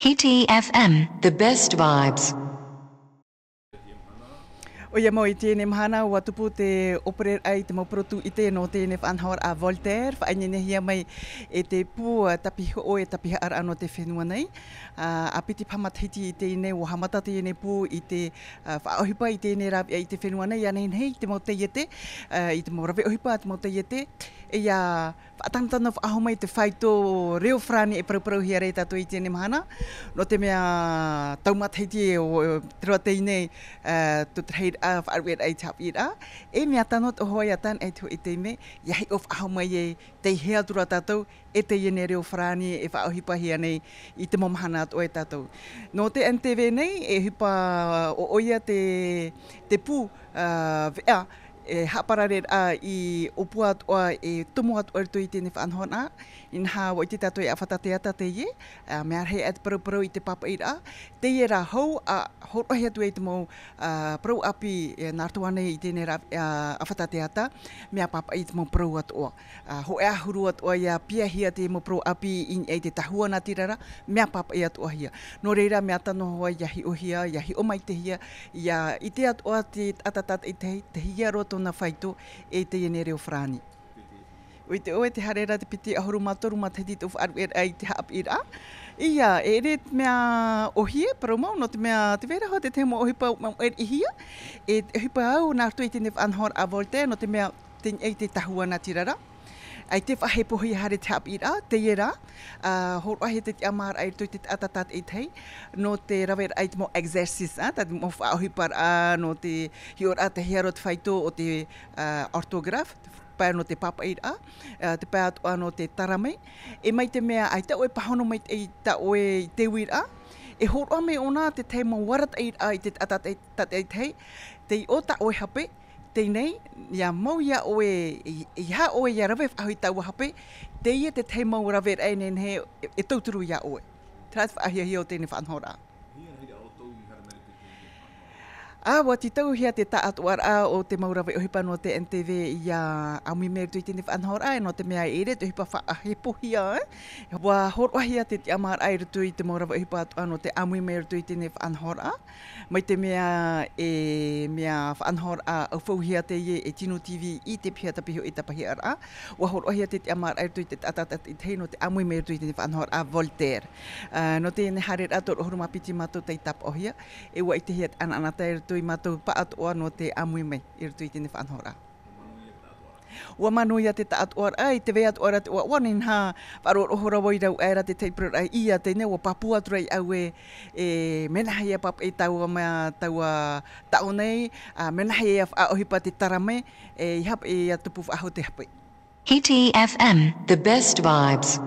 Hiti FM, the best vibes. O ia mo I tēne mahana o tupu te operer ai te mauprotu I te no tēne whanhawar a Voltaire, whainene hia mai e te pū tapiho o e tapiha ara ano te whenua nei. A piti pamatiti I tēne o hamata tēne pū I te whaohipa I tēne rave I te whenua nei, anei hei te mau teie te, I te mau rave ohipa te mau teie te. E ia whaatangtana whaaho mai te whaito reo frani e parau hia rei tātou I tēne mahana. No te mea taumatheiti o te roa tēne tu trade whaarwet ai tap ira. E mea tanot o hoi atan e tu I te me, iahi of aho mai e te hea tura tātou, e te iene reo frani e whaohipa hia nei I te momahana atu e tātou. No te TNTV nei, e hipa o oia te pū vea, e hapararet I opua atua e tumu atua I tēne whaanhona. Inha o I te tātou e awhatateata teie, mea rei at parau I te papa ira. Teie rā hou, horohi atu e te mau parau api nārtuane I tēne awhatateata, mea papa I te mau parau atua. Ho e ahuru atua ia pia hia te mau parau api I te tahua nā tirara, mea papa I atua hia. No reira mea tano hoa iahi o hia, iahi o mai te hia, ia I te atua te atatat I te hia roto na whaito e te iene reo frani. Oi te oe te harera te piti ahuru matoru matahiti tu whaarwet ai te haap ira. Ia, e re mea ohie, parau mau, no te mea te vera hoa te temo ohipa mau I hia. E ohipa au nārtu I tēne whanhor a Voltaire, no te mea te tahua nā tirara. Ai te whahepohi hare te haap ira, te iera, horoahi te amar ai tui te atatat I tei, no te rawer ai te mo exercise, tati mo whaohipar no te hior a te hiaro te whaito o te orthograph, pāia no te papa ira, te pāia atua no te tarame. E mai te mea ai ta oe pahono mai ta oe I te wira, e horoa me ona te te mo warat ira I te atatat ai tei, te o ta oe hape, tēnei, ia mau ia oe, ia oe ia rawe whahui tau hape, teie te mau rawe ai nen he e tauturu ia oe. Tērāt whaahia hia o tēne whanhora. Wa ti tau hia te taatuar o te mau rawe ohipa no te TNTV ia aumi mea tui tēne whanhora no te mea ere te ohipa whaahepo hia. Wa horoa hia te amar ai tui te mau rawe ohipa atua no te aumi mea tui tēne whanhora. Mai te mea mea whanhora au whau hia te ie e TNTV I te pia tapiho I tapahi ara. Wa horoa hia te amar ai tui te atatat I te no te aumi mea tui tēne whanhora Voltaire. No te hare ato rohuru mapiti matou tei tap o hia. E wa I te hia ananata tui matou paatoa no te amui mai I tui tēne whanhora. Ua manuia te taatoa ai te vea atoa te ua wanin ha wharohora wai rau era te teipura ai ia tēne ua papua turai au e menahi a papa I taua mea taua tau nei, menahi a whaohipa te tarame e hap e a tupu whaho te hape. Hiti FM, the best vibes.